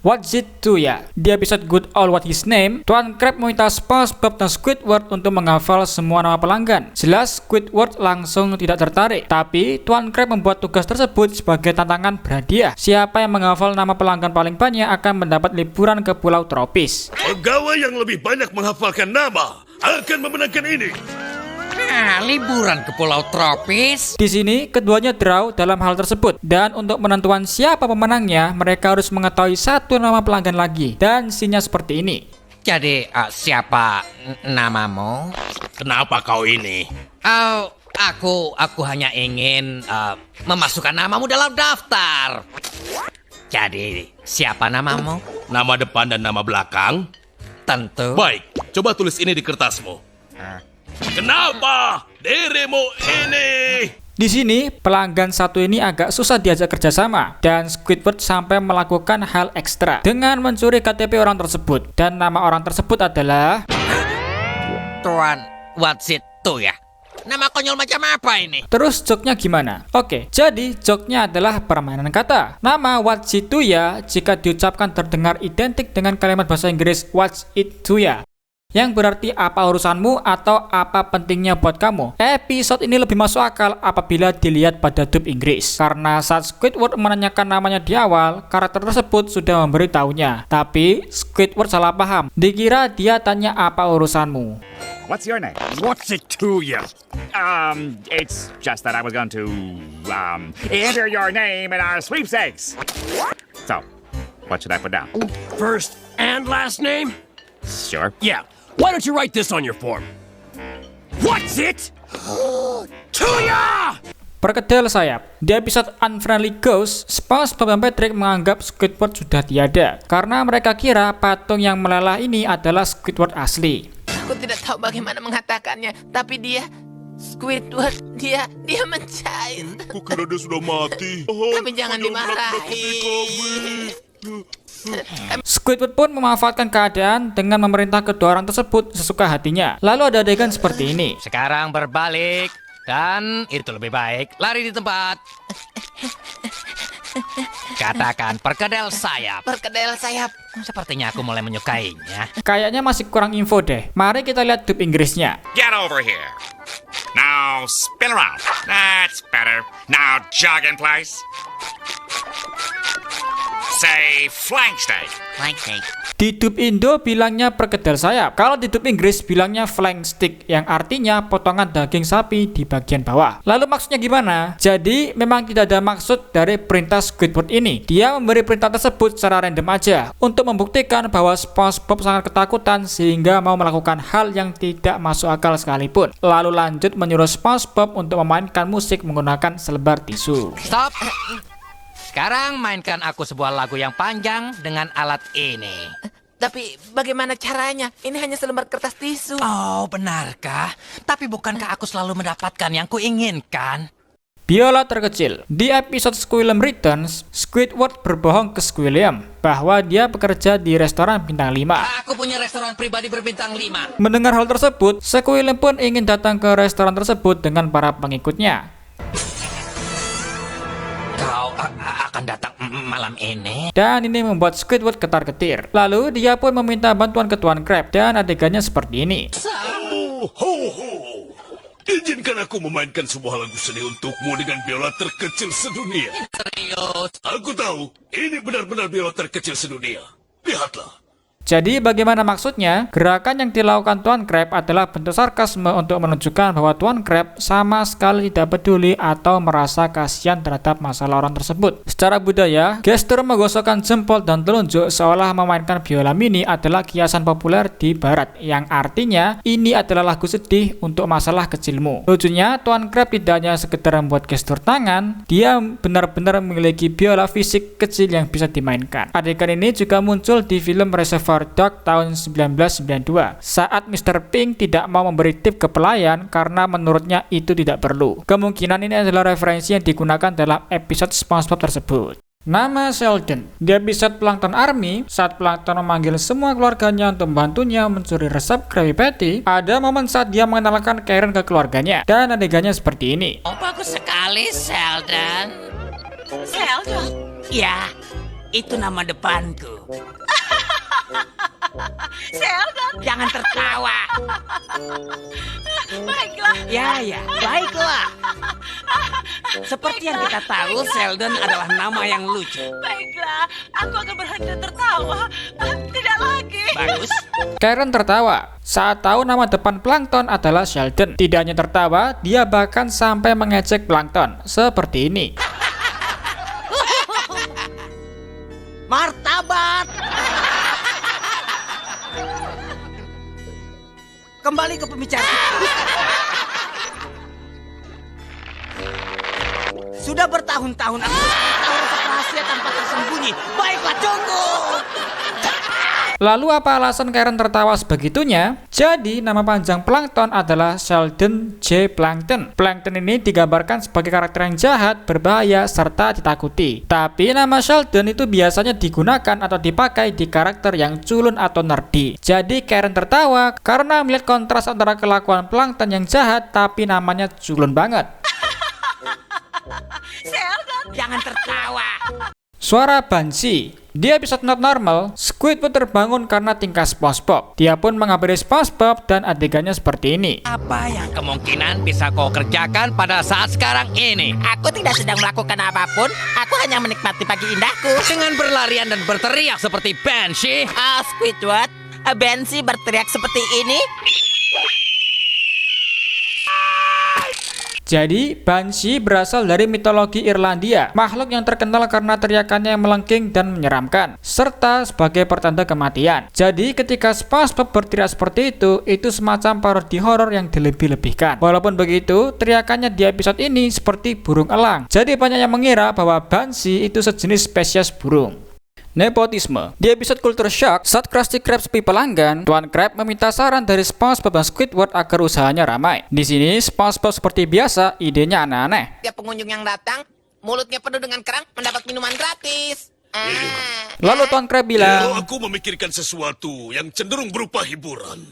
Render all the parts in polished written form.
What's it to ya? Di episode Good Old What His Name, Tuan Crab meminta SpongeBob dan Squidward untuk menghafal semua nama pelanggan. Jelas Squidward langsung tidak tertarik, tapi Tuan Crab membuat tugas tersebut sebagai tantangan berhadiah. Siapa yang menghafal nama pelanggan paling banyak akan mendapat liburan ke pulau tropis. Pegawai yang lebih banyak menghafalkan nama akan memenangkan ini. Liburan ke pulau tropis. Di sini keduanya draw dalam hal tersebut, dan untuk menentukan siapa pemenangnya, mereka harus mengetahui satu nama pelanggan lagi. Dan scene-nya seperti ini. Jadi siapa namamu? Kenapa kau ini? Aku hanya ingin memasukkan namamu dalam daftar. Jadi siapa namamu? Nama depan dan nama belakang? Tentu. Baik, coba tulis ini di kertasmu. Kenapa dirimu ini? Di sini, pelanggan satu ini agak susah diajak kerjasama, dan Squidward sampai melakukan hal ekstra dengan mencuri KTP orang tersebut. Dan nama orang tersebut adalah... Tuan, what's it to ya? Nama konyol macam apa ini? Terus joke-nya gimana? Oke, jadi joke-nya adalah permainan kata. Nama what's it to ya jika diucapkan terdengar identik dengan kalimat bahasa Inggris what's it to ya, yang berarti apa urusanmu atau apa pentingnya buat kamu. Episode ini lebih masuk akal apabila dilihat pada dub Inggris. Karena saat Squidward menanyakan namanya di awal, karakter tersebut sudah memberitahunya. Tapi Squidward salah paham. Dikira dia tanya apa urusanmu. What's your name? What's it to you? It's just that I was going to, enter your name in our sweepstakes. So, what should I put down? First and last name? Sure. Yeah. Why don't you write this on your form? What's it to ya? Perkedel sayap. Di episode Unfriendly Ghost, SpongeBob dan Patrick menganggap Squidward sudah tiada karena mereka kira patung yang melelah ini adalah Squidward asli. Aku tidak tahu bagaimana mengatakannya, tapi dia Squidward, dia mencair. Kukira dia sudah mati. Tapi jangan dimarahi. Squidward pun memanfaatkan keadaan dengan memerintah kedua orang tersebut sesuka hatinya. Lalu ada adegan seperti ini. Sekarang berbalik. Dan itu lebih baik. Lari di tempat. Katakan perkedel sayap. Perkedel sayap. Sepertinya aku mulai menyukainya. Kayaknya masih kurang info deh. Mari kita lihat dub Inggrisnya. Get over here. Now spin around. That's better. Now jog in place. Say flank steak. Flank steak. Di dub Indo bilangnya perkedel sayap. Kalau di dub Inggris bilangnya flank stick, yang artinya potongan daging sapi di bagian bawah. Lalu maksudnya gimana? Jadi memang tidak ada maksud dari perintah Squidward ini. Dia memberi perintah tersebut secara random aja untuk membuktikan bahwa SpongeBob sangat ketakutan sehingga mau melakukan hal yang tidak masuk akal sekalipun. Lalu lanjut menyuruh SpongeBob untuk memainkan musik menggunakan selebar tisu. Stop. Sekarang mainkan aku sebuah lagu yang panjang dengan alat ini. Tapi bagaimana caranya? Ini hanya selembar kertas tisu. Oh, benarkah? Tapi bukankah aku selalu mendapatkan yang kuinginkan? Biola terkecil. Di episode Squilliam Returns, Squidward berbohong ke Squilliam bahwa dia bekerja di restoran bintang 5. Aku punya restoran pribadi berbintang 5. Mendengar hal tersebut, Squilliam pun ingin datang ke restoran tersebut dengan para pengikutnya. Kau akan datang malam ini? Dan ini membuat Squidward ketar-ketir. Lalu dia pun meminta bantuan ke Tuan Crab dan adegannya seperti ini. Izinkan aku memainkan sebuah lagu seni untukmu dengan biola terkecil sedunia. Serius? Aku tahu, ini benar-benar biola terkecil sedunia. Lihatlah. Jadi bagaimana maksudnya? Gerakan yang dilakukan Tuan Crab adalah bentuk sarkasme untuk menunjukkan bahwa Tuan Crab sama sekali tidak peduli atau merasa kasihan terhadap masalah orang tersebut. Secara budaya, gestur menggosokkan jempol dan telunjuk seolah memainkan biola mini adalah kiasan populer di barat, yang artinya ini adalah lagu sedih untuk masalah kecilmu. Lucunya, Tuan Crab tidak hanya sekedar membuat gestur tangan, dia benar-benar memiliki biola fisik kecil yang bisa dimainkan. Adegan ini juga muncul di film Reservoir Dogs tahun 1992 saat Mr. Pink tidak mau memberi tip ke pelayan karena menurutnya itu tidak perlu. Kemungkinan ini adalah referensi yang digunakan dalam episode SpongeBob tersebut. Nama Sheldon. Di episode Plankton Army, saat Plankton memanggil semua keluarganya untuk membantunya mencuri resep Krabby Patty, ada momen saat dia mengenalkan Karen ke keluarganya, dan adegannya seperti ini. Oh, bagus sekali, Sheldon. Sheldon. Ya, Itu nama depanku. Sheldon, Jangan tertawa. baiklah. Ya, baiklah. Seperti yang kita tahu, Sheldon adalah nama yang lucu. Baiklah, aku akan berhenti tertawa. Tidak lagi. Bagus. Karen tertawa saat tahu nama depan Plankton adalah Sheldon. Tidak hanya tertawa, dia bahkan sampai mengejek Plankton seperti ini. Martabat. Kembali ke pembicaraan. Sudah bertahun-tahun aku tahu resep rahasia tanpa tersembunyi. Baiklah, cukup. Lalu apa alasan Karen tertawa sebegitunya? Jadi nama panjang Plankton adalah Sheldon J. Plankton. Plankton ini digambarkan sebagai karakter yang jahat, berbahaya, serta ditakuti. Tapi nama Sheldon itu biasanya digunakan atau dipakai di karakter yang culun atau nerdy. Jadi Karen tertawa karena melihat kontras antara kelakuan Plankton yang jahat tapi namanya culun banget. Sheldon, Jangan tertawa. Suara Banshee. Di episode Not Normal, Squidward terbangun karena tingkah SpongeBob. Dia pun menghabari SpongeBob dan adegannya seperti ini. Apa yang kemungkinan bisa kau kerjakan pada saat sekarang ini? Aku tidak sedang melakukan apapun. Aku hanya menikmati pagi indahku. Dengan berlarian dan berteriak seperti Banshee. Squidward, Banshee berteriak seperti ini. Jadi, Banshee berasal dari mitologi Irlandia, makhluk yang terkenal karena teriakannya yang melengking dan menyeramkan, serta sebagai pertanda kematian. Jadi, ketika SpongeBob berteriak seperti itu semacam parodi horor yang dilebih-lebihkan. Walaupun begitu, teriakannya di episode ini seperti burung elang. Jadi, banyak yang mengira bahwa Banshee itu sejenis spesies burung. Nepotisme. Di episode Culture Shock, saat Krusty Krab sepi pelanggan, Tuan Crab meminta saran dari SpongeBob dan Squidward agar usahanya ramai. Di sini, SpongeBob seperti biasa, idenya aneh-aneh. Tiap pengunjung yang datang, mulutnya penuh dengan kerang, mendapat minuman gratis. Lalu Tuan Crab bilang, Aku memikirkan sesuatu yang cenderung berupa hiburan.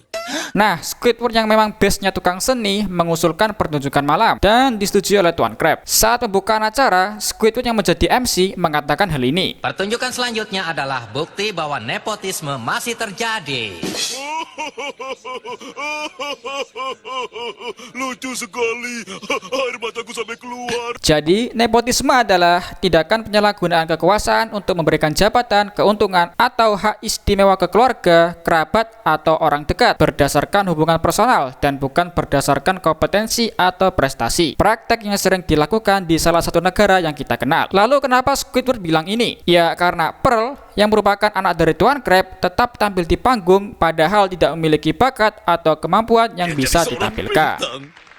nah, Squidward yang memang base-nya tukang seni mengusulkan pertunjukan malam dan disetujui oleh Tuan Crab. Saat pembukaan acara, Squidward yang menjadi MC mengatakan hal ini. Pertunjukan selanjutnya adalah bukti bahwa nepotisme masih terjadi. Lucu sekali. Air mataku sampai keluar. Jadi, nepotisme adalah tindakan penyalahgunaan kekuasaan untuk memberikan jabatan, keuntungan, atau hak istimewa ke keluarga, kerabat, atau orang dekat berdasarkan hubungan personal dan bukan berdasarkan kompetensi atau prestasi. Praktek yang sering dilakukan di salah satu negara yang kita kenal. Lalu kenapa Squidward bilang ini? Ya karena Pearl yang merupakan anak dari Tuan Crab tetap tampil di panggung padahal tidak memiliki bakat atau kemampuan yang bisa Jadi seorang ditampilkan. bintang.